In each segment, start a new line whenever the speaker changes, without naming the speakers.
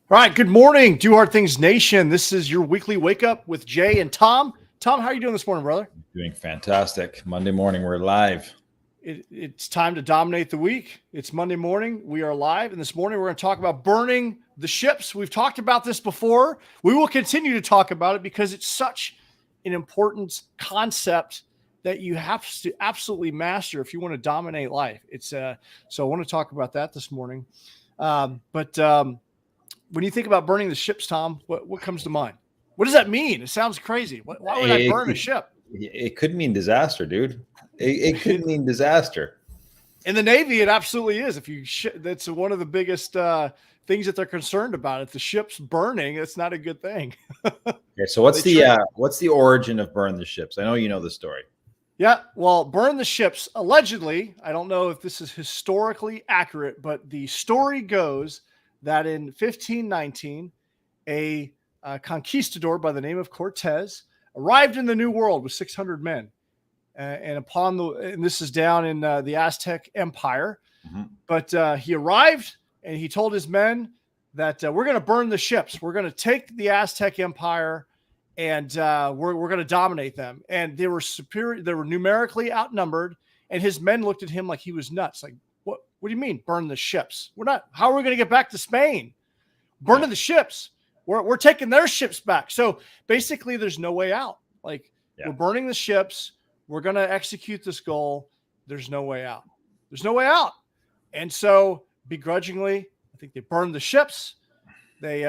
All right. Good morning, Do Hard Things Nation. This is your weekly wake up with Jay and Tom. Tom, how are you doing this morning, brother?
Doing fantastic. Monday morning, we're live.
It's time to dominate the week. It's Monday morning. We are live. And this morning, we're going to talk about burning the ships. We've talked about this before. We will continue to talk about it because it's such an important concept that you have to absolutely master if you want to dominate life. So I want to talk about that this morning. When you think about burning the ships, Tom, what comes to mind? What does that mean? It sounds crazy. Why would I burn a ship?
It could mean disaster, dude. It could mean disaster.
In the Navy, it absolutely is. That's one of the biggest things that they're concerned about. If the ship's burning, it's not a good thing.
Okay, so what's the origin of burn the ships? I know you know the story.
Yeah, well, burn the ships, allegedly, I don't know if this is historically accurate, but the story goes that in 1519, a conquistador by the name of Cortez arrived in the New World with 600 men. And this is down in the Aztec Empire. Mm-hmm. But he arrived and he told his men that we're going to burn the ships. We're going to take the Aztec Empire and we're going to dominate them. And they were superior. They were numerically outnumbered. And his men looked at him like he was nuts. Like, what do you mean burn the ships? How are we going to get back to Spain? Burning the ships. We're taking their ships back. So basically there's no way out. We're burning the ships. We're going to execute this goal. There's no way out. There's no way out. And so begrudgingly, I think they burned the ships. They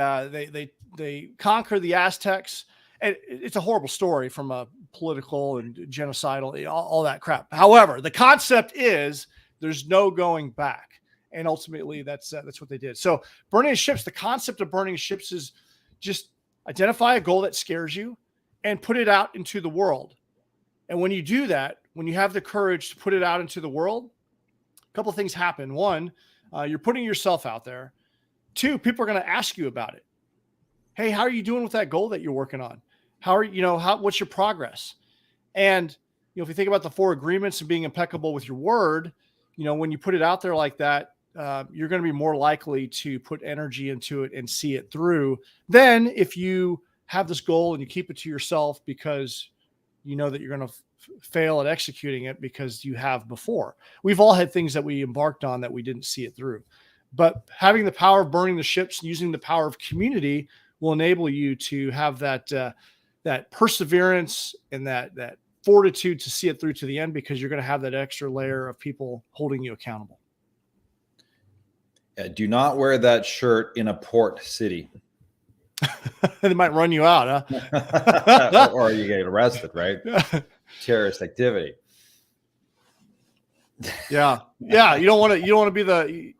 conquer the Aztecs. And it's a horrible story from a political and genocidal, all that crap. However, the concept is there's no going back. And ultimately, that's what they did. So burning ships, the concept of burning ships is just identify a goal that scares you and put it out into the world. And when you do that, when you have the courage to put it out into the world, a couple of things happen. One, you're putting yourself out there. Two, people are going to ask you about it. Hey, how are you doing with that goal that you're working on? What's your progress? And, if you think about the 4 agreements and being impeccable with your word, when you put it out there like that, you're going to be more likely to put energy into it and see it through than if you have this goal and you keep it to yourself because you know that you're going to fail at executing it because you have before. We've all had things that we embarked on that we didn't see it through. But having the power of burning the ships, using the power of community will enable you to have that perseverance and that fortitude to see it through to the end because you're going to have that extra layer of people holding you accountable.
Do not wear that shirt in a port city.
They might run you out, huh?
Or you get arrested, right? Terrorist activity.
Yeah. You don't want to be the.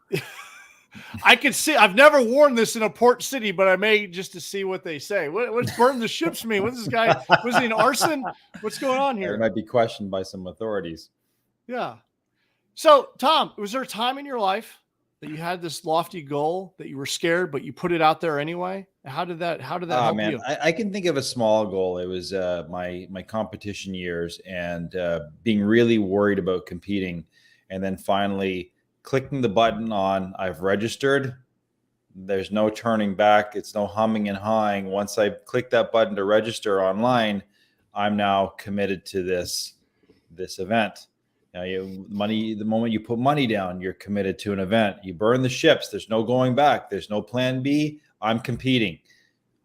I could see. I've never worn this in a port city, but I may just to see what they say. What's burn the ships mean? What's this guy? Was he an arson? What's going on here?
It might be questioned by some authorities.
Yeah. So, Tom, was there a time in your life that you had this lofty goal that you were scared, but you put it out there anyway? How did that help you?
I can think of a small goal. It was my competition years and being really worried about competing, and then finally clicking the button on I've registered. There's no turning back. It's no humming and hawing. Once I click that button to register online, I'm now committed to this event. Now, the moment you put money down, you're committed to an event. You burn the ships. There's no going back. There's no plan B. I'm competing.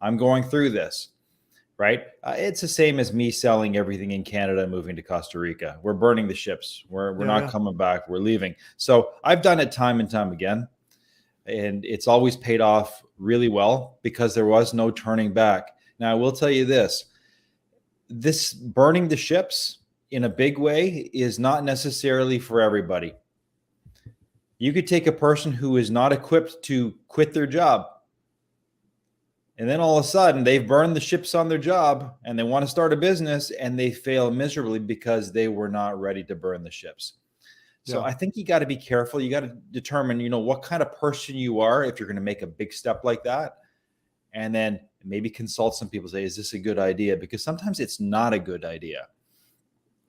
I'm going through this, right? It's the same as me selling everything in Canada and moving to Costa Rica. We're burning the ships. We're not coming back. We're leaving. So I've done it time and time again, and it's always paid off really well because there was no turning back. Now, I will tell you this burning the ships in a big way is not necessarily for everybody. You could take a person who is not equipped to quit their job, and then all of a sudden they've burned the ships on their job and they want to start a business and they fail miserably because they were not ready to burn the ships. So I think you got to be careful. You got to determine, what kind of person you are if you're going to make a big step like that. And then maybe consult some people, say, is this a good idea? Because sometimes it's not a good idea.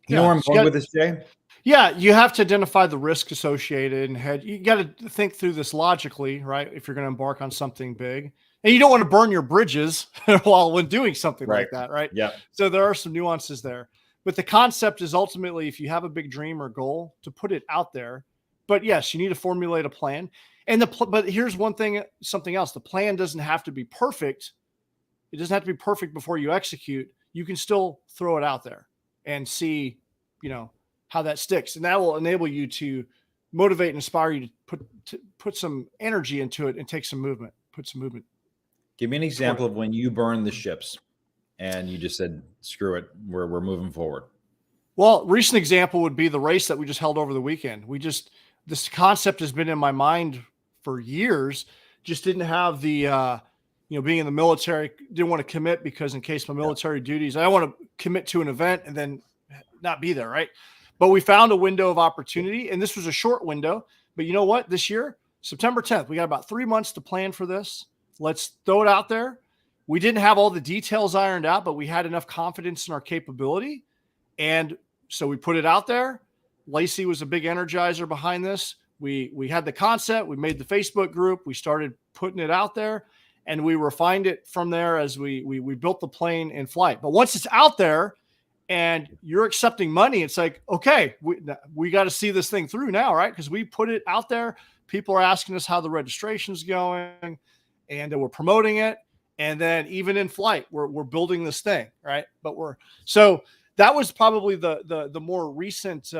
You know where I'm going with this, Jay?
Yeah, you have to identify the risk associated and you got to think through this logically, right? If you're going to embark on something big, and you don't want to burn your bridges when doing something
Right.
like that, right?
Yeah.
So there are some nuances there. But the concept is ultimately, if you have a big dream or goal, to put it out there. But yes, you need to formulate a plan. But here's one thing, something else. The plan doesn't have to be perfect. It doesn't have to be perfect before you execute. You can still throw it out there and see, how that sticks. And that will enable you to motivate and inspire you to put some energy into it and take some movement, put some movement.
Give me an example of when you burned the ships and you just said, screw it, we're moving forward.
Well, recent example would be the race that we just held over the weekend. This concept has been in my mind for years, just didn't have the, being in the military, didn't want to commit because in case my military duties, I don't want to commit to an event and then not be there. Right. But we found a window of opportunity, and this was a short window, but you know what? This year, September 10th, we got about 3 months to plan for this. Let's throw it out there. We didn't have all the details ironed out, but we had enough confidence in our capability. And so we put it out there. Lacey was a big energizer behind this. We had the concept. We made the Facebook group. We started putting it out there, and we refined it from there as we built the plane in flight. But once it's out there and you're accepting money, it's like, okay, we got to see this thing through now, right? Because we put it out there. People are asking us how the registration's going, and we're promoting it. And then even in flight, we're building this thing, right? So that was probably the more recent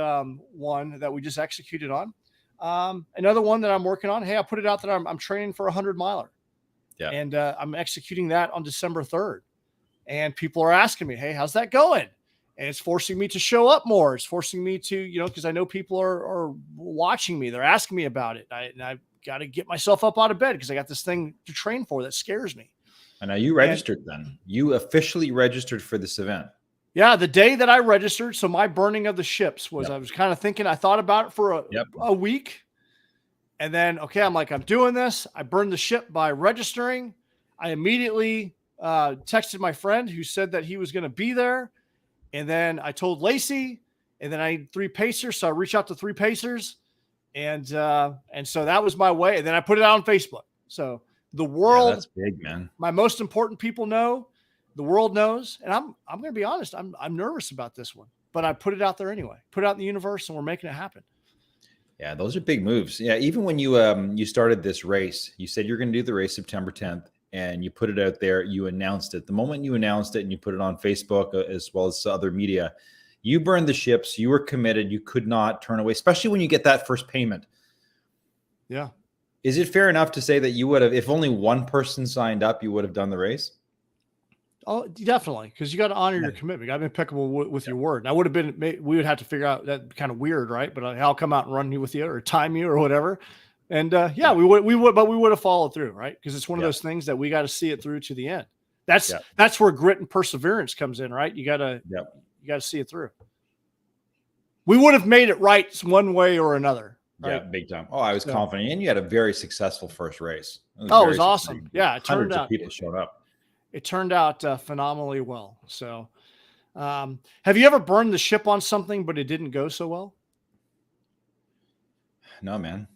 one that we just executed on. Another one that I'm working on. Hey, I put it out that I'm training for a 100-miler.
Yeah.
And I'm executing that on December 3rd. And people are asking me, hey, how's that going? And it's forcing me to show up more. It's forcing me to, because I know people are watching me. They're asking me about it. And I've got to get myself up out of bed because I got this thing to train for that scares me.
And now you registered then. You officially registered for this event.
Yeah, the day that I registered, so my burning of the ships was, I was kind of thinking, I thought about it for a week. And then, okay, I'm doing this. I burned the ship by registering. I immediately texted my friend who said that he was going to be there. And then I told Lacey, and then I need 3 pacers. So I reached out to 3 pacers. And so that was my way. And then I put it out on Facebook. So the world,
that's big, man.
My most important people know, the world knows. And I'm going to be honest. I'm nervous about this one, but I put it out there anyway, put it out in the universe, and we're making it happen.
Yeah, those are big moves. Yeah, even when you started this race, you said you're going to do the race September 10th, and you put it out there. You announced it. The moment you announced it and you put it on Facebook as well as other media, you burned the ships. You were committed. You could not turn away, especially when you get that first payment.
Yeah.
Is it fair enough to say that you would have, if only one person signed up, you would have done the race?
Oh, definitely. Because you got to honor your commitment. You got to be impeccable with your word. And I would have been, we would have to figure out that kind of weird, right? But I'll come out and run you with you or time you or whatever. And we would have followed through, right? Because it's one of those things that we got to see it through to the end. That's where grit and perseverance comes in, right? You got to see it through. We would have made it right one way or another. Right?
Yeah, big time. Oh, I was confident. And you had a very successful first race.
It was awesome. Yeah, it
hundreds of people showed up.
It turned out phenomenally well. So have you ever burned the ship on something, but it didn't go so well?
No, man.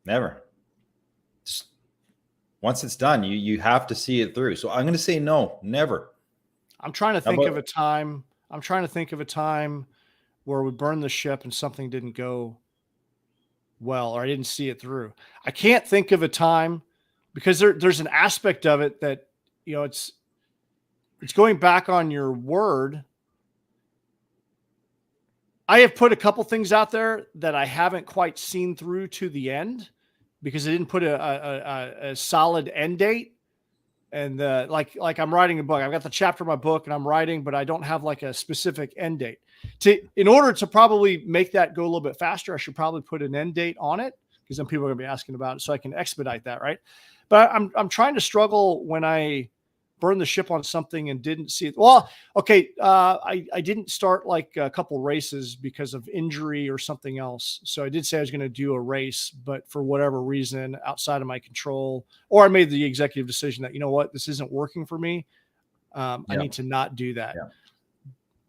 Never. Just, once it's done, you have to see it through. So I'm going to say no, never.
I'm trying to think of a time. I'm trying to think of a time where we burned the ship and something didn't go well, or I didn't see it through. I can't think of a time because there's an aspect of it that, it's going back on your word. I have put a couple things out there that I haven't quite seen through to the end because I didn't put a solid end date. And like I'm writing a book. I've got the chapter of my book and I'm writing, but I don't have like a specific end date. In order to probably make that go a little bit faster, I should probably put an end date on it because then people are going to be asking about it so I can expedite that, right? But I'm trying to struggle when I burn the ship on something and didn't see it. Well, okay. I didn't start like a couple races because of injury or something else. So I did say I was going to do a race, but for whatever reason outside of my control, or I made the executive decision that, you know what, this isn't working for me. I need to not do that,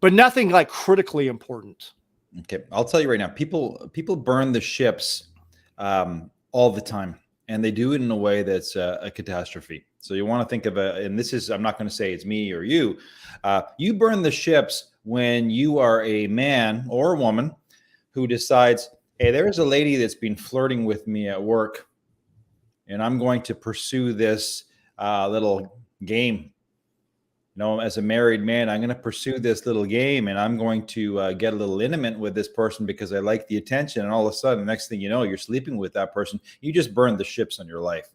but nothing like critically important.
Okay, I'll tell you right now, people burn the ships all the time, and they do it in a way that's a catastrophe. So you want to think of and this is, I'm not going to say it's me or you. You burn the ships when you are a man or a woman who decides, hey, there's a lady that's been flirting with me at work, and I'm going to pursue this little game. As a married man, I'm going to pursue this little game, and I'm going to get a little intimate with this person because I like the attention. And all of a sudden, next thing you know, you're sleeping with that person. You just burned the ships on your life.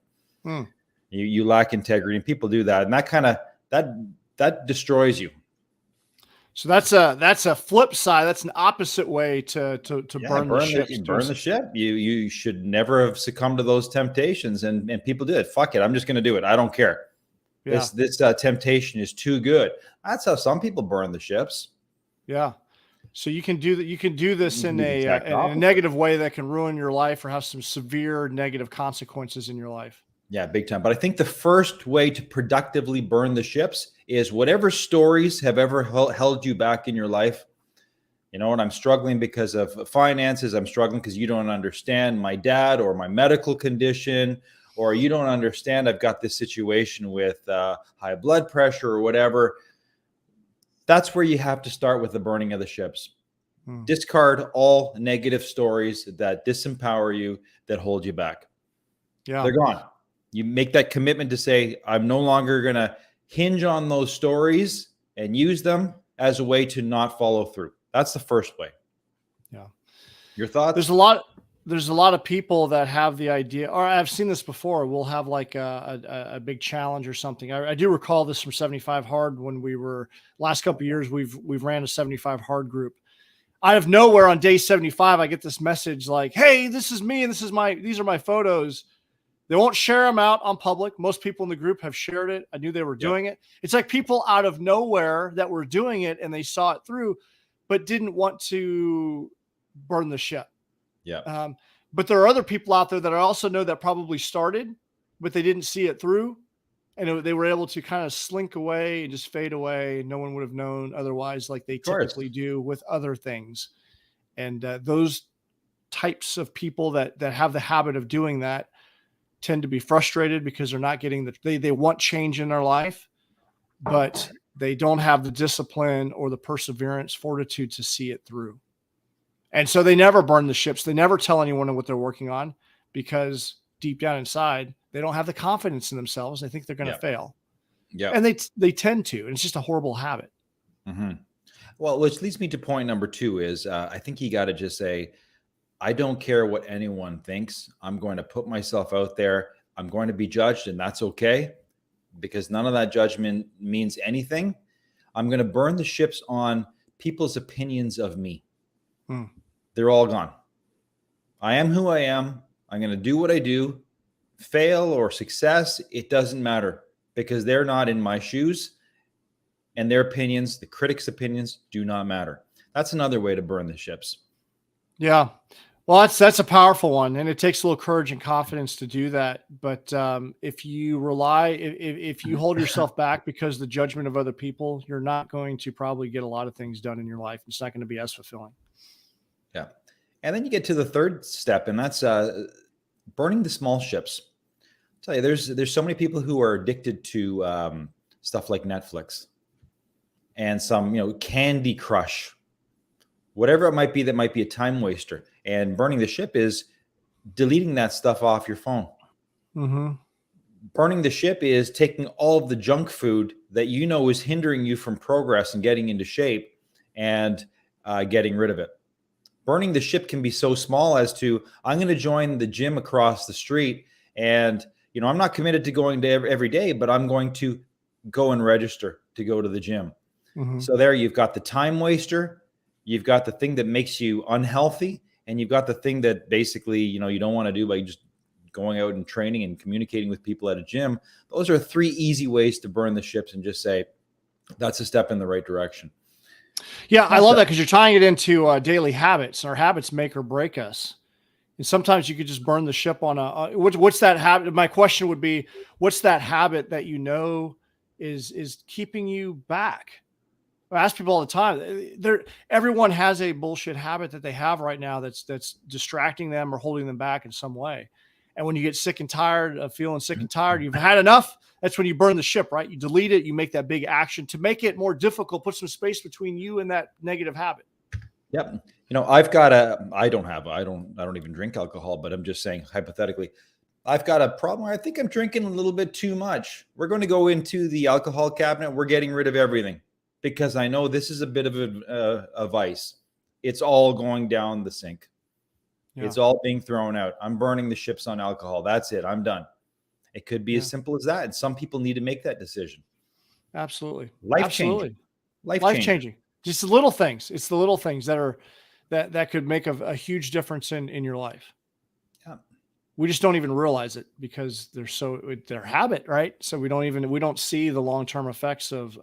You lack integrity, and people do that, and that destroys you.
So that's a flip side. That's an opposite way to burn the ships.
Burn the ship. You should never have succumbed to those temptations, and people did. Fuck it, I'm just going to do it. I don't care. Yeah. This temptation is too good. That's how some people burn the ships.
Yeah. So you can do that. You can do this in a negative way that can ruin your life or have some severe negative consequences in your life.
Yeah, big time. But I think the first way to productively burn the ships is whatever stories have ever held you back in your life. And I'm struggling because of finances. I'm struggling because you don't understand my dad or my medical condition, or you don't understand I've got this situation with high blood pressure or whatever. That's where you have to start with the burning of the ships. Discard all negative stories that disempower you, that hold you back. Yeah, they're gone. You make that commitment to say, I'm no longer going to hinge on those stories and use them as a way to not follow through. That's the first way.
Yeah.
Your thoughts?
There's a lot of people that have the idea, or I've seen this before. We'll have like a big challenge or something. I do recall this from 75 Hard when we were last couple of years. We've ran a 75 Hard group. Out of nowhere on day 75, I get this message like, "Hey, this is me, and these are my photos." They won't share them out on public. Most people in the group have shared it. I knew they were doing it. It's like people out of nowhere that were doing it, and they saw it through, but didn't want to burn the ship.
Yeah.
But there are other people out there that I also know that probably started, but they didn't see it through. And they were able to kind of slink away and just fade away. No one would have known otherwise, like they typically do with other things. And those types of people that have the habit of doing that tend to be frustrated because they're not getting they want change in their life, but they don't have the discipline or the perseverance, fortitude to see it through. And so they never burn the ships. They never tell anyone what they're working on because deep down inside, they don't have the confidence in themselves. They think they're going to fail. Yeah. And they tend to, and it's just a horrible habit.
Well, which leads me to point number 2 is I think you got to just say, I don't care what anyone thinks. I'm going to put myself out there. I'm going to be judged, and that's okay because none of that judgment means anything. I'm going to burn the ships on people's opinions of me. They're all gone. I am who I am. I'm going to do what I do. Fail or success, it doesn't matter because they're not in my shoes, and their opinions, the critics' opinions, do not matter. That's another way to burn the ships.
Yeah. Well, that's a powerful one, and it takes a little courage and confidence to do that. But if you hold yourself back because of the judgment of other people, you're not going to probably get a lot of things done in your life. It's not going to be as fulfilling.
Yeah. And then you get to the third step, and that's burning the small ships. I'll tell you, there's so many people who are addicted to stuff like Netflix and some, Candy Crush, whatever it might be that might be a time waster. And burning the ship is deleting that stuff off your phone. Burning the ship is taking all of the junk food that is hindering you from progress and getting into shape and getting rid of it. Burning the ship can be so small as to, I'm going to join the gym across the street, and I'm not committed to going to every day, but I'm going to go and register to go to the gym. So there you've got the time waster, you've got the thing that makes you unhealthy, and you've got the thing that basically you don't want to do by just going out and training and communicating with people at a gym. Those are 3 easy ways to burn the ships and just say that's a step in the right direction.
Yeah, I love that because you're tying it into daily habits, and our habits make or break us. And sometimes you could just burn the ship on what's that habit? My question would be, what's that habit that is keeping you back? I ask people all the time. Everyone has a bullshit habit that they have right now that's distracting them or holding them back in some way. And when you get sick and tired of feeling sick and tired, you've had enough. That's when you burn the ship, right? You delete it. You make that big action to make it more difficult. Put some space between you and that negative habit.
Yep. I don't even drink alcohol, but I'm just saying hypothetically, I've got a problem. I think I'm drinking a little bit too much. We're going to go into the alcohol cabinet. We're getting rid of everything because I know this is a bit of a vice. It's all going down the sink. Yeah. It's all being thrown out. I'm burning the ships on alcohol. That's it. I'm done. It could be as simple as that. And some people need to make that decision.
Absolutely.
Life-changing.
Life-changing. Just the little things. It's the little things that could make a huge difference in your life.
Yeah.
We just don't even realize it because they're habit, right? So we don't see the long-term effects of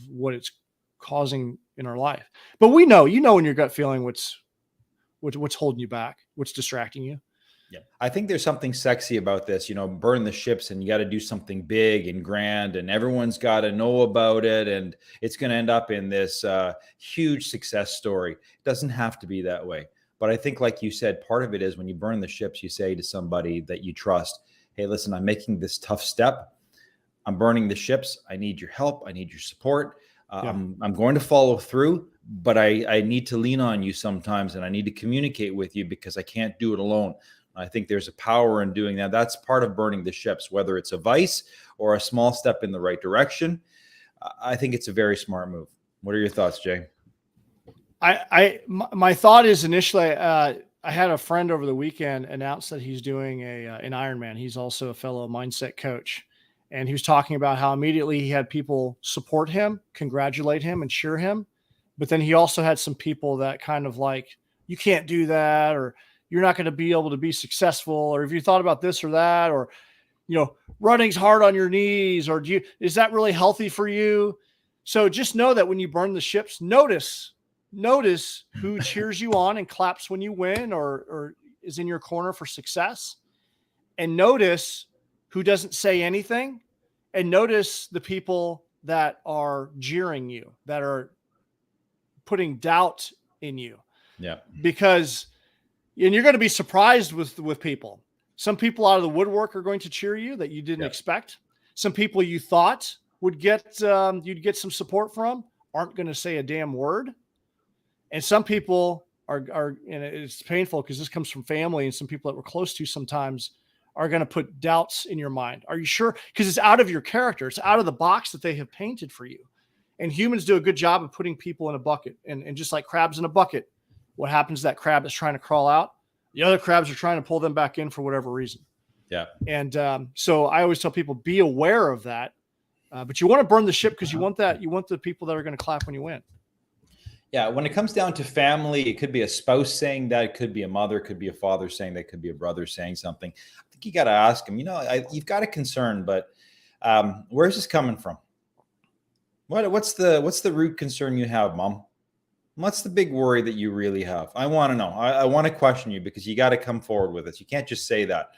what it's causing in our life. But we know, in your gut feeling what's holding you back, what's distracting you.
Yeah. I think there's something sexy about this, burn the ships, and you got to do something big and grand, and everyone's got to know about it. And it's going to end up in this huge success story. It doesn't have to be that way. But I think, like you said, part of it is when you burn the ships, you say to somebody that you trust, hey, listen, I'm making this tough step. I'm burning the ships. I need your help. I need your support. I'm going to follow through, but I need to lean on you sometimes, and I need to communicate with you because I can't do it alone. I think there's a power in doing that. That's part of burning the ships, whether it's a vice or a small step in the right direction. I think it's a very smart move. What are your thoughts, Jay?
My thought is initially, I had a friend over the weekend announce that he's doing an Ironman. He's also a fellow mindset coach. And he was talking about how immediately he had people support him, congratulate him, and cheer him. But then he also had some people that kind of like, you can't do that, or you're not going to be able to be successful, or if you thought about this or that, or, running's hard on your knees, or is that really healthy for you? So just know that when you burn the ships, notice who cheers you on and claps when you win, or is in your corner for success, and notice who doesn't say anything, and notice the people that are jeering you, that are putting doubt in you.
Yeah.
And you're going to be surprised with people. Some people out of the woodwork are going to cheer you that you didn't expect. Some people you thought would you'd get some support from aren't going to say a damn word. And some people are, and it's painful because this comes from family and some people that we're close to sometimes are going to put doubts in your mind. Are you sure? Because it's out of your character. It's out of the box that they have painted for you. And humans do a good job of putting people in a bucket. And just like crabs in a bucket, what happens to that crab that's trying to crawl out? The other crabs are trying to pull them back in for whatever reason.
Yeah.
And so I always tell people, be aware of that. But you want to burn the ship because you want the people that are going to clap when you win.
Yeah. When it comes down to family, it could be a spouse saying that, it could be a mother, it could be a father saying that, it could be a brother saying something. I think you got to ask them, you've got a concern, but where's this coming from? What's the root concern you have, Mom? What's the big worry that you really have? I want to know. I want to question you because you got to come forward with it. You can't just say that.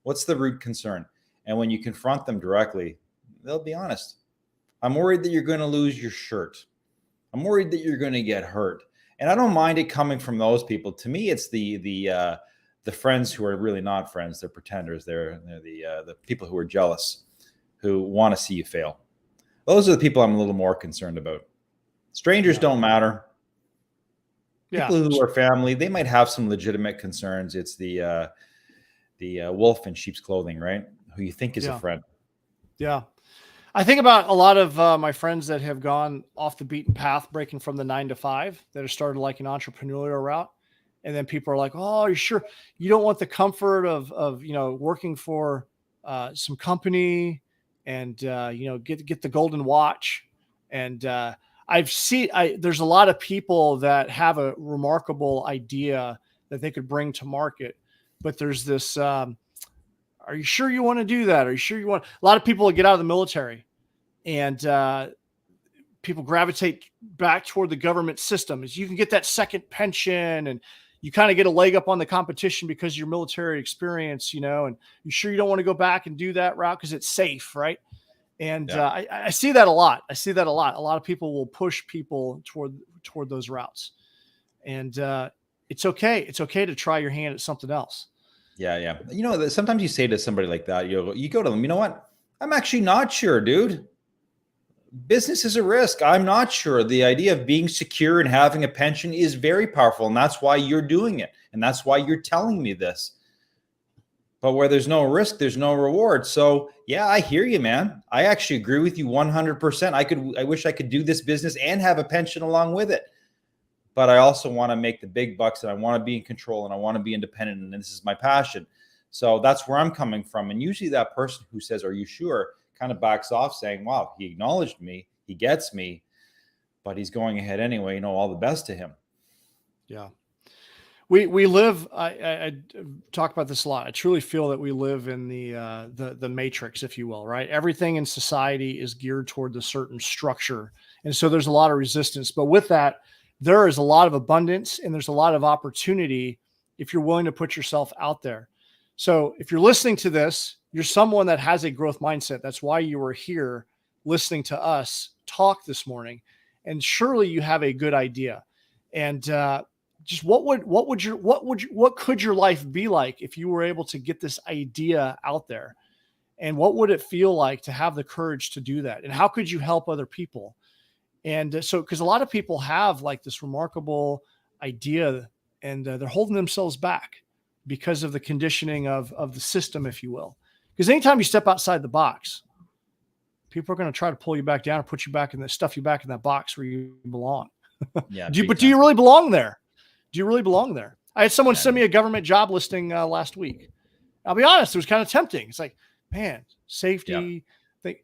What's the root concern? And when you confront them directly, they'll be honest. I'm worried that you're going to lose your shirt. I'm worried that you're going to get hurt. And I don't mind it coming from those people. To me, it's the friends who are really not friends. They're pretenders. They're the people who are jealous, who want to see you fail. Those are the people I'm a little more concerned about. Strangers don't matter. People who are family, they might have some legitimate concerns. It's the wolf in sheep's clothing, right? Who you think is a friend.
Yeah. I think about a lot of my friends that have gone off the beaten path, breaking from the 9-to-5, that have started like an entrepreneurial route. And then people are like, oh, are you sure you don't want the comfort of working for some company and, get the golden watch. And there's a lot of people that have a remarkable idea that they could bring to market, but there's this, are you sure you want to do that? Are you sure you want, a lot of people get out of the military and people gravitate back toward the government system. Is you can get that second pension and you kind of get a leg up on the competition because of your military experience, and you sure you don't want to go back and do that route because it's safe, right? And
Yeah.
I see that a lot. I see that a lot. A lot of people will push people toward those routes. And it's okay. It's okay to try your hand at something else.
Yeah. Yeah. You know, sometimes you say to somebody like that, you go to them, you know what? I'm actually not sure, dude. Business is a risk. I'm not sure. The idea of being secure and having a pension is very powerful. And that's why you're doing it. And that's why you're telling me this. But where there's no risk, there's no reward. So yeah, I hear you, man. I actually agree with you 100%. I wish I could do this business and have a pension along with it. But I also want to make the big bucks, and I want to be in control, and I want to be independent. And this is my passion. So that's where I'm coming from. And usually that person who says, "Are you sure?" kind of backs off saying, "Wow, he acknowledged me. He gets me, but he's going ahead anyway. You know, all the best to him."
Yeah. We live. I talk about this a lot. I truly feel that we live in the matrix, if you will, right? Everything in society is geared toward a certain structure, and so there's a lot of resistance. But with that, there is a lot of abundance and there's a lot of opportunity if you're willing to put yourself out there. So if you're listening to this, you're someone that has a growth mindset. That's why you were here listening to us talk this morning, and surely you have a good idea. And just what could your life be like if you were able to get this idea out there? And what would it feel like to have the courage to do that? And how could you help other people? And so, because a lot of people have like this remarkable idea, and they're holding themselves back because of the conditioning of the system, if you will. Because anytime you step outside the box, people are going to try to pull you back down or put you back in the stuff you back in that box where you belong.
Yeah.
do you really belong there? Do you really belong there? I had someone
Yeah.
send me a government job listing last week. I'll be honest, it was kind of tempting. It's like, man, safety thing.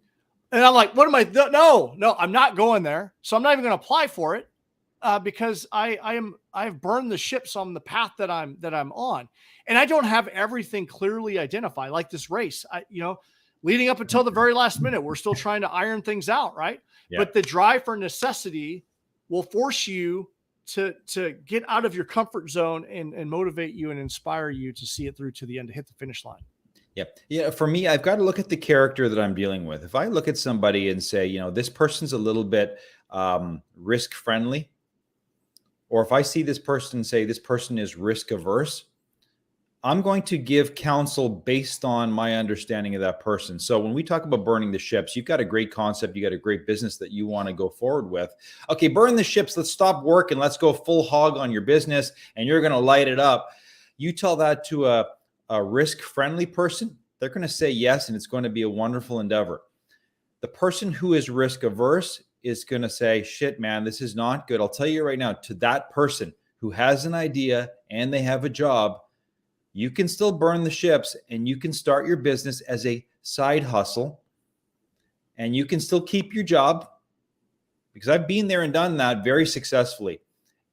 And I'm like, what am I? No, I'm not going there. So I'm not even going to apply for it because I've burned the ships on the path that I'm on. And I don't have everything clearly identified, like this race. Leading up until the very last minute, we're still trying to iron things out, right?
Yeah.
But the drive for necessity will force you to get out of your comfort zone and motivate you and inspire you to see it through to the end, to hit the finish line.
Yeah. Yeah. For me, I've got to look at the character that I'm dealing with. If I look at somebody and say, you know, this person's a little bit risk friendly, or if I see this person and say this person is risk averse, I'm going to give counsel based on my understanding of that person. So when we talk about burning the ships, you've got a great concept. You got a great business that you want to go forward with. Okay, burn the ships. Let's stop work and let's go full hog on your business and you're going to light it up. You tell that to a risk-friendly person, they're going to say yes, and it's going to be a wonderful endeavor. The person who is risk averse is going to say, shit, man, this is not good. I'll tell you right now, to that person who has an idea and they have a job, you can still burn the ships and you can start your business as a side hustle and you can still keep your job, because I've been there and done that very successfully.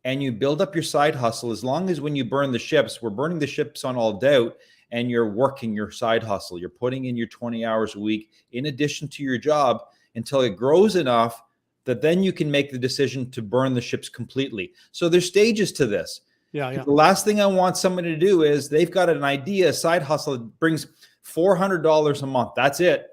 And you build up your side hustle as long as when you burn the ships, we're burning the ships on all doubt, and you're working your side hustle. You're putting in your 20 hours a week in addition to your job until it grows enough that then you can make the decision to burn the ships completely. So there's stages to this.
Yeah.
The last thing I want somebody to do is they've got an idea, a side hustle that brings $400 a month. That's it.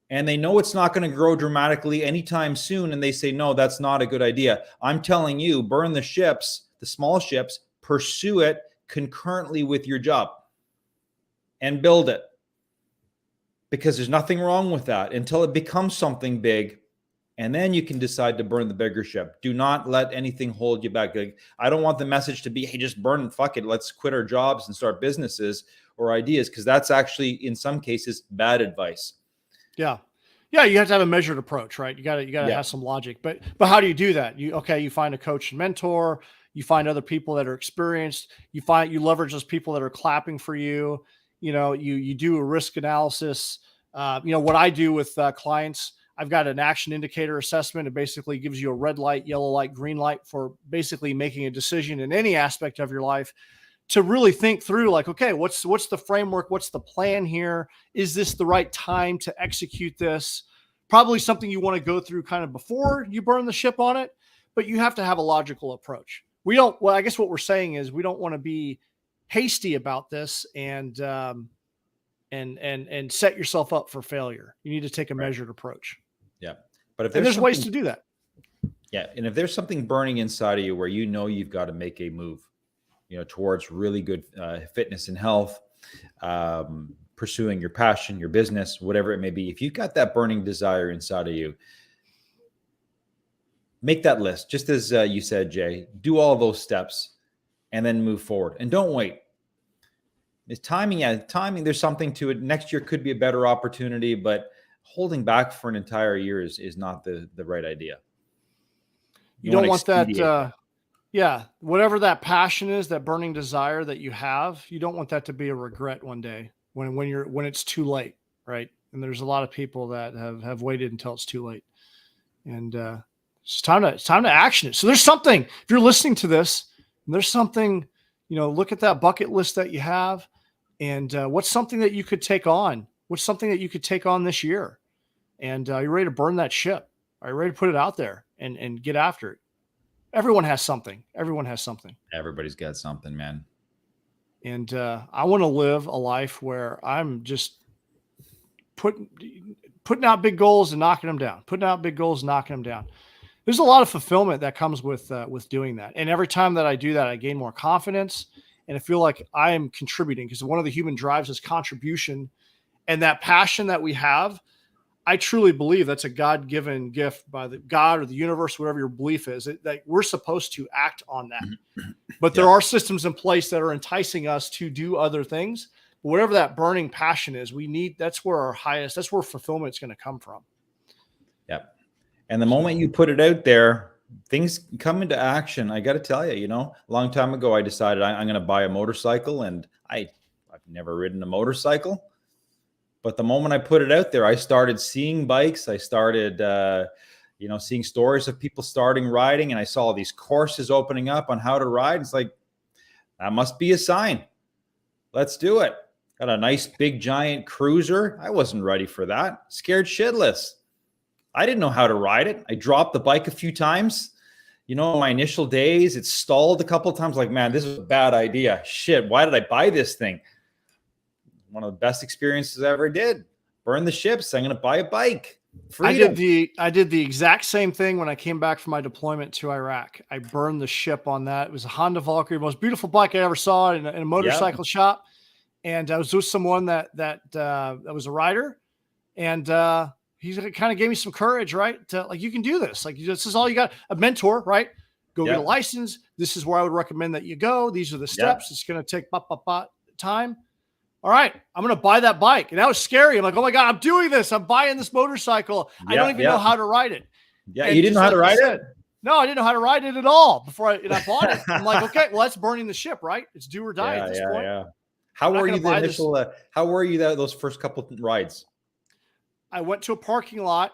And they know it's not going to grow dramatically anytime soon. And they say, no, that's not a good idea. I'm telling you, burn the ships, the small ships, pursue it concurrently with your job and build it. Because there's nothing wrong with that until it becomes something big. And then you can decide to burn the bigger ship. Do not let anything hold you back. Like, I don't want the message to be, hey, just burn it, fuck it. Let's quit our jobs and start businesses or ideas. Because that's actually, in some cases, bad advice.
Yeah. You have to have a measured approach, right? You got to have some logic, but how do you do that? You find a coach and mentor, you find other people that are experienced, you leverage those people that are clapping for you. You do a risk analysis. What I do with clients, I've got an action indicator assessment. It basically gives you a red light, yellow light, green light for basically making a decision in any aspect of your life, to really think through, like, okay, what's the framework? What's the plan here? Is this the right time to execute this? Probably something you want to go through kind of before you burn the ship on it, but you have to have a logical approach. I guess what we're saying is we don't want to be hasty about this and and set yourself up for failure. You need to take a measured approach.
Yeah. But if
there's ways to do that.
Yeah. And if there's something burning inside of you where you know you've got to make a move, towards really good fitness and health, pursuing your passion, your business, whatever it may be, if you've got that burning desire inside of you, make that list. Just as you said, Jay, do all those steps and then move forward. And don't wait. It's timing. Yeah, timing. There's something to it. Next year could be a better opportunity, but holding back for an entire year is not the right idea.
You don't want that. Yeah, whatever that passion is, that burning desire that you have, you don't want that to be a regret one day when it's too late, right? And there's a lot of people that have waited until it's too late, and it's time to action it. So there's something. If you're listening to this, there's something. Look at that bucket list that you have. And what's something that you could take on? What's something that you could take on this year? And you're ready to burn that ship. Are you ready to put it out there and get after it? Everyone has something. Everyone has something.
Everybody's got something, man.
And I want to live a life where I'm just putting out big goals and knocking them down. Putting out big goals and knocking them down. There's a lot of fulfillment that comes with doing that. And every time that I do that, I gain more confidence. And I feel like I am contributing, because one of the human drives is contribution, and that passion that we have. I truly believe that's a God-given gift by the God or the universe, whatever your belief is, that we're supposed to act on that. But there are systems in place that are enticing us to do other things. But whatever that burning passion is, that's where that's where fulfillment is going to come from. Yep.
And the moment you put it out there, things come into action. I got to tell you, a long time ago, I decided I'm going to buy a motorcycle, and I've never ridden a motorcycle. But the moment I put it out there, I started seeing bikes. I started, seeing stories of people starting riding, and I saw these courses opening up on how to ride. It's like, that must be a sign. Let's do it. Got a nice big giant cruiser. I wasn't ready for that. Scared shitless. I didn't know how to ride it. I dropped the bike a few times. My initial days, it stalled a couple of times. Like, man, this is a bad idea. Shit, why did I buy this thing? One of the best experiences I ever did. Burn the ships. I'm going to buy a bike. Freedom.
I did the exact same thing when I came back from my deployment to Iraq. I burned the ship on that. It was a Honda Valkyrie, most beautiful bike I ever saw in a motorcycle shop. And I was with someone that was a rider, and he kind of gave me some courage, right? You can do this. Like, this is all you got. A mentor, right? Go get a license. This is where I would recommend that you go. These are the steps. It's going to take time. All right, I'm going to buy that bike. And that was scary. I'm like, oh my God, I'm doing this. I'm buying this motorcycle. I don't even know how to ride it.
Yeah, and you didn't know how to ride it?
No, I didn't know how to ride it at all before I bought it. I'm like, okay, well, that's burning the ship, right? It's do or die at this point. Yeah.
How were you the initial? How were you those first couple of rides?
I went to a parking lot,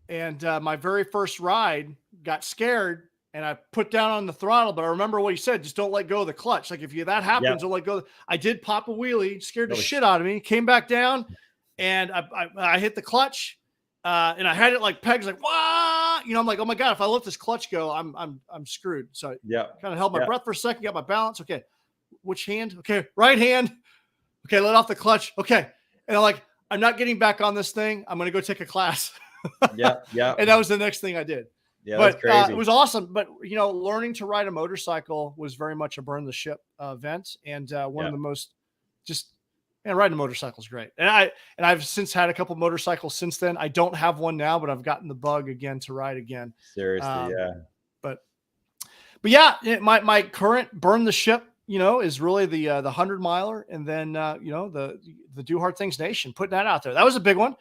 and my very first ride got scared, and I put down on the throttle. But I remember what he said: just don't let go of the clutch. Like, if that happens, don't let go. I did pop a wheelie, scared the shit out of me. Came back down, and I hit the clutch, and I had it like pegs, like wah. I'm like, oh my God, if I let this clutch go, I'm screwed. So kind of held my breath for a second, got my balance. Okay, which hand? Okay, right hand. Okay, let off the clutch. Okay, and I'm not getting back on this thing. I'm going to go take a class.
Yeah.
And that was the next thing I did.
Yeah, that's crazy.
It was awesome. But, learning to ride a motorcycle was very much a burn the ship event. And one of the most riding a motorcycle is great. And I've since had a couple motorcycles since then. I don't have one now, but I've gotten the bug again to ride again.
Seriously.
But yeah, my current burn the ship, is really the 100-miler, and then the Do Hard Things Nation, putting that out there. That was a big one.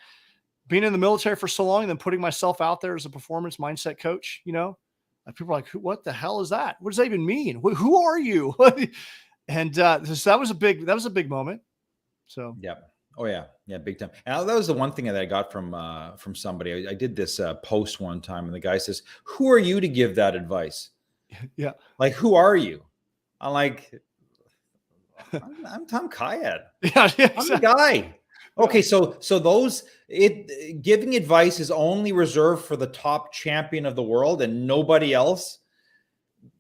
Being in the military for so long, and then putting myself out there as a performance mindset coach. People are like, what the hell is that? What does that even mean? Who are you? And so that was a big moment. So
yeah, big time. And that was the one thing that I got from somebody. I did this post one time, and the guy says, "Who are you to give that advice?"
Yeah,
like, who are you? I'm like, I'm Tom Kayed.
Yeah,
I'm the guy. Okay, so giving advice is only reserved for the top champion of the world and nobody else.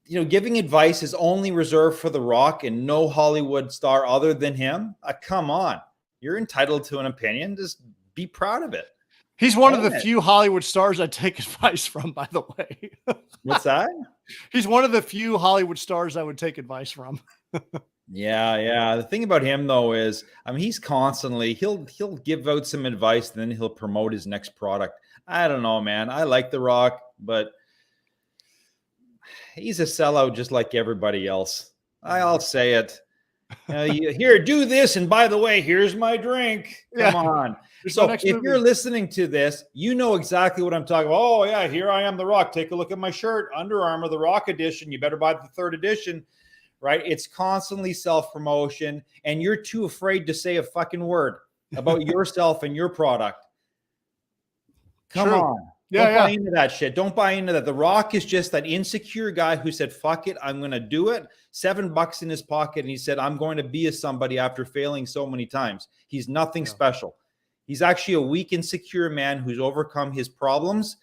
Giving advice is only reserved for The Rock and no Hollywood star other than him. Come on, You're entitled to an opinion. Just be proud of it.
He's one of the few Hollywood stars I take advice from, by the way.
What's that?
He's one of the few Hollywood stars I would take advice from.
Yeah. The thing about him though is, he's constantly, he'll give out some advice and then he'll promote his next product. I don't know, man. I like The Rock, but he's a sellout just like everybody else. I'll say it. Here, do this, and by the way, here's my drink. Come on. So if you're listening to this, you know exactly what I'm talking about. Oh yeah, here I am, The Rock. Take a look at my shirt, Under Armour, The Rock edition. You better buy the 3rd edition, right? It's constantly self-promotion, and you're too afraid to say a fucking word about yourself and your product. Come on. Don't buy into that shit. Don't buy into that. The Rock is just that insecure guy who said, fuck it, I'm going to do it. $7 in his pocket. And he said, I'm going to be a somebody after failing so many times. He's nothing special. He's actually a weak, insecure man who's overcome his problems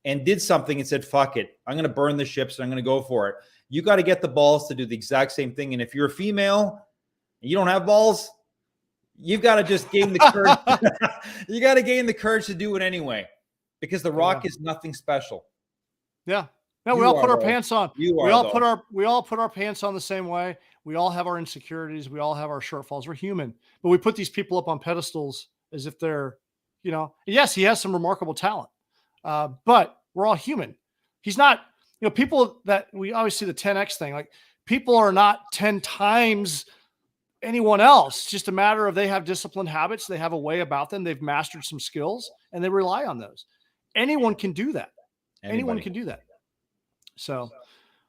and did something and said, fuck it, I'm going to burn the ships and I'm going to go for it. You got to get the balls to do the exact same thing. And if you're a female and you don't have balls, you've got to just gain the courage. You got to gain the courage to do it anyway. Because The Rock is nothing special.
Yeah. No, we all put our pants on. We all put our pants on the same way. We all have our insecurities. We all have our shortfalls. We're human. But we put these people up on pedestals as if they're, yes, he has some remarkable talent. But we're all human. He's not, people that we always see the 10X thing, like people are not 10 times anyone else. It's just a matter of they have disciplined habits. They have a way about them. They've mastered some skills and they rely on those. Anyone can do that. Anyone can do that. So,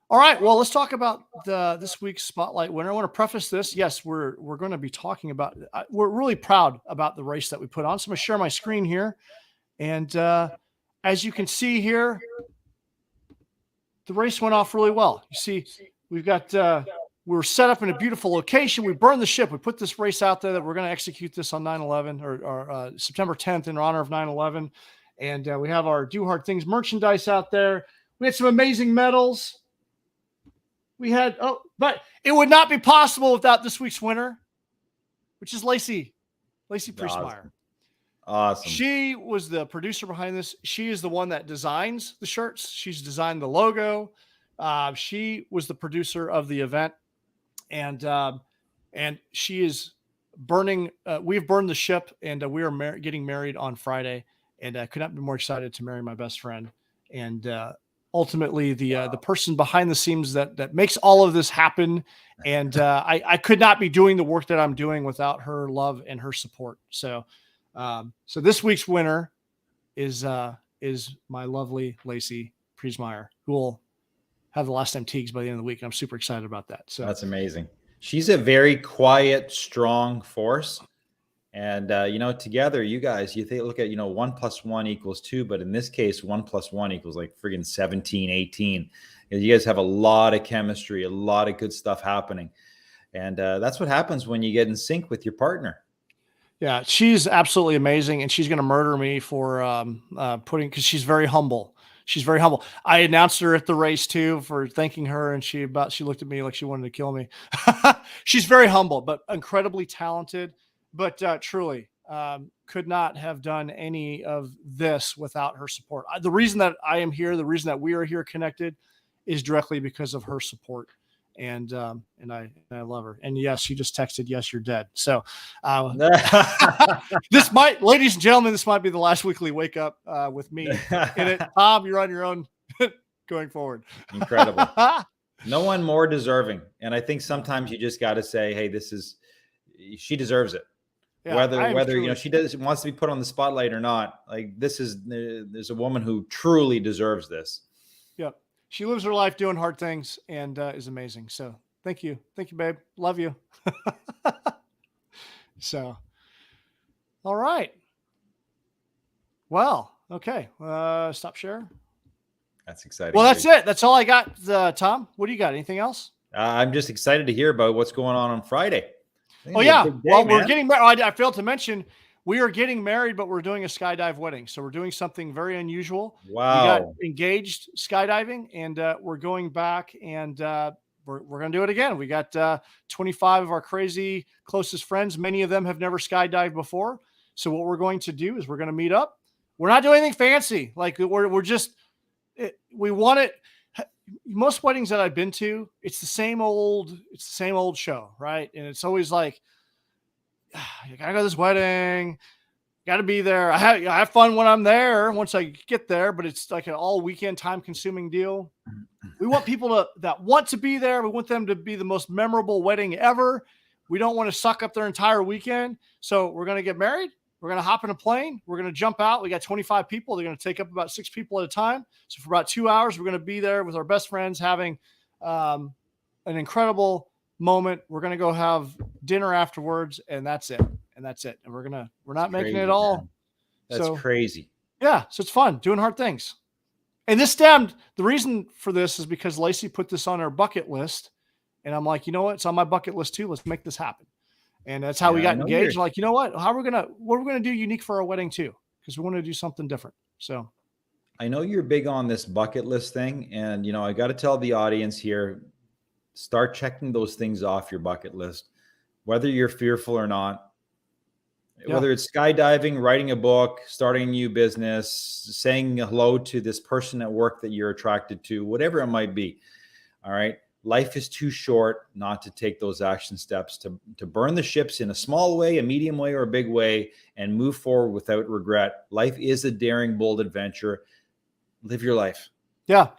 all right. Well, let's talk about this week's Spotlight winner. I want to preface this. Yes, we're going to be talking about, we're really proud about the race that we put on. So I'm going to share my screen here. And as you can see here, the race went off really well. You see, we've got, we were set up in a beautiful location. We burned the ship. We put this race out there that we're going to execute this on 9/11 or September 10th in honor of 9/11. And we have our Do Hard Things merchandise out there. We had some amazing medals. We had, but it would not be possible without this week's winner, which is Lacey Priestmeyer.
Awesome.
She was the producer behind this. She is the one that designs the shirts. She's designed the logo. She was the producer of the event. And she is burning, we've burned the ship, and we are getting married on Friday. And I could not be more excited to marry my best friend. And ultimately, the person behind the scenes that makes all of this happen. And I could not be doing the work that I'm doing without her love and her support. So this week's winner is my lovely Lacey Priestmeyer, who will have the Last Antiques by the end of the week. I'm super excited about that. So
that's amazing. She's a very quiet, strong force. And, together, you guys, look at, 1 + 1 = 2, but in this case, 1 + 1 = like friggin' 17, 18. You guys have a lot of chemistry, a lot of good stuff happening. And that's what happens when you get in sync with your partner.
Yeah, she's absolutely amazing. And she's going to murder me for because she's very humble. She's very humble. I announced her at the race too for thanking her. And she looked at me like she wanted to kill me. She's very humble, but incredibly talented. But truly could not have done any of this without her support. The reason that I am here, the reason that we are here connected is directly because of her support. And I love her. And yes, she just texted, yes, you're dead. So ladies and gentlemen, this might be the last weekly wake up with me in it. Tom, you're on your own going forward.
Incredible. No one more deserving. And I think sometimes you just got to say, hey, she deserves it. Yeah, whether she wants to be put on the spotlight or not, like there's a woman who truly deserves this.
Yeah, she lives her life doing hard things and is amazing. So thank you, babe. Love you. So, all right. Well, okay. Stop share.
That's exciting.
Well, that's it. That's all I got. Tom, what do you got? Anything else?
I'm just excited to hear about what's going on Friday.
Oh yeah. We're getting married. I failed to mention we are getting married, but we're doing a skydive wedding. So we're doing something very unusual.
Wow.
We got engaged skydiving, and we're going back and we're going to do it again. We got 25 of our crazy closest friends. Many of them have never skydived before. So what we're going to do is we're going to meet up. We're not doing anything fancy. Like we're just, we want it. Most weddings that I've been to, it's the same old show, right? And it's always like, you gotta go to this wedding, got to be there. I have fun when I'm there once I get there, but it's like an all weekend time consuming deal. We want people that want to be there. We want them to be the most memorable wedding ever. We don't want to suck up their entire weekend. So we're going to get married. We're going to hop in a plane. We're going to jump out. We got 25 people. They're going to take up about 6 people at a time. So for about 2 hours, we're going to be there with our best friends having an incredible moment. We're going to go have dinner afterwards, and that's it. And we're not making it all.
Man. That's crazy.
Yeah. So it's fun doing hard things. And the reason for this is because Lacey put this on her bucket list. And I'm like, you know what? It's on my bucket list too. Let's make this happen. And that's how we got engaged. Like, you know what? What are we going to do unique for our wedding too? Because we want to do something different. So
I know you're big on this bucket list thing. And, I got to tell the audience here, start checking those things off your bucket list, whether you're fearful or not, whether it's skydiving, writing a book, starting a new business, saying hello to this person at work that you're attracted to, whatever it might be. All right. Life is too short not to take those action steps to burn the ships in a small way, a medium way, or a big way, and move forward without regret. Life is a daring, bold adventure. Live your life. Yeah.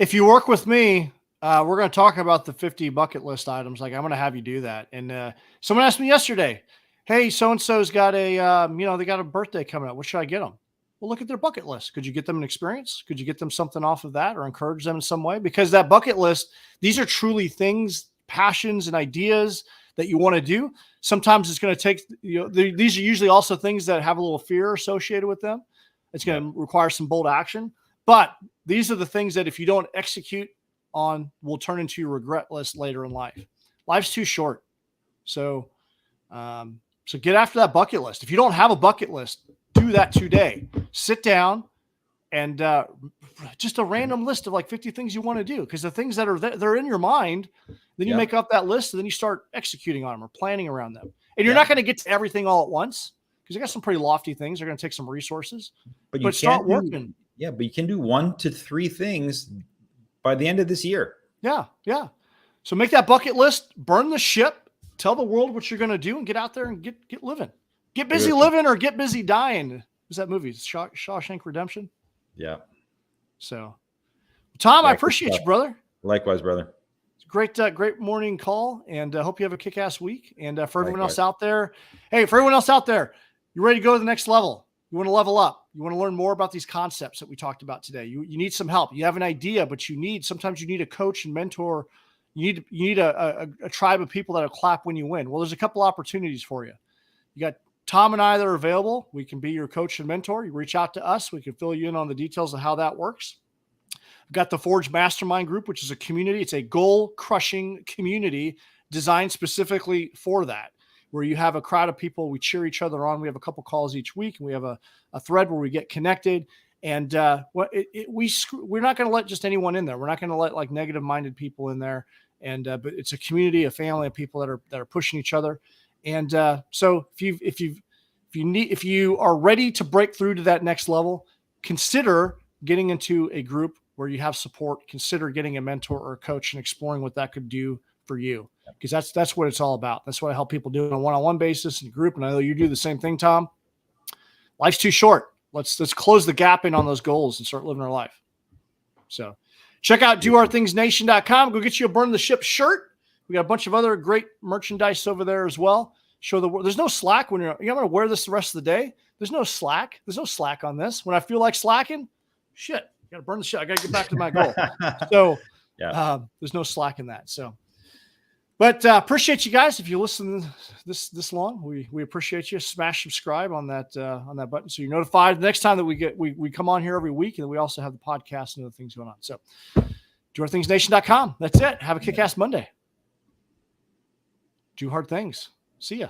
If you work with me, we're going to talk about the 50 bucket list items. Like, I'm going to have you do that. And someone asked me yesterday, hey, so-and-so's got they got a birthday coming up. What should I get them? Well, look at their bucket list. Could you get them an experience? Could you get them something off of that or encourage them in some way? Because that bucket list, these are truly things, passions and ideas that you want to do. Sometimes it's going to take, these are usually also things that have a little fear associated with them. It's going to require some bold action. But these are the things that if you don't execute on, will turn into your regret list later in life. Life's too short. So get after that bucket list. If you don't have a bucket list, do that today. Sit down and just a random list of like 50 things you want to do. Because the things that are they're in your mind, then you make up that list and then you start executing on them or planning around them. And you're not going to get to everything all at once because you got some pretty lofty things. They're going to take some resources. But start working.
But you can do 1 to 3 things by the end of this year. Yeah.
So make that bucket list, burn the ship, tell the world what you're going to do, and get out there and get living. Get busy living or get busy dying. What's that movie? Shawshank Redemption?
Yeah.
So, Tom, I appreciate you, brother.
Likewise, brother.
It's a great morning call, and I hope you have a kick-ass week. And for everyone else out there, you ready to go to the next level? You want to level up. You want to learn more about these concepts that we talked about today. You need some help. You have an idea, but sometimes you need a coach and mentor. You need a tribe of people that'll clap when you win. Well, there's a couple opportunities for you. You got Tom and I that are available. We can be your coach and mentor. You reach out to us. We can fill you in on the details of how that works. We've got the Forge Mastermind Group, which is a community. It's a goal-crushing community designed specifically for that, where you have a crowd of people. We cheer each other on. We have a couple calls each week, and we have a thread where we get connected. And we're not going to let just anyone in there. We're not going to let like negative-minded people in there. And but it's a community, a family of people that are pushing each other. And so if you are ready to break through to that next level, consider getting into a group where you have support. Consider getting a mentor or a coach and exploring what that could do for you, because that's what it's all about. That's what I help people do on a one-on-one basis in a group. And I know you do the same thing, Tom. Life's too short. Let's close the gap in on those goals and start living our life. So check out DoOurThingsNation.com. Go get you a Burn the Ship shirt. We got a bunch of other great merchandise over there as well. Show the world. There's no slack when I'm going to wear this the rest of the day. There's no slack. There's no slack on this. When I feel like slacking, shit, got to burn the shit. I got to get back to my goal. So there's no slack in that. So, but appreciate you guys. If you listen this long, we appreciate you. Smash subscribe on that button so you're notified the next time that we come on here every week, and we also have the podcast and other things going on. So, DoOurThingsNation.com. That's it. Have a kick-ass Monday. Do hard things. See ya.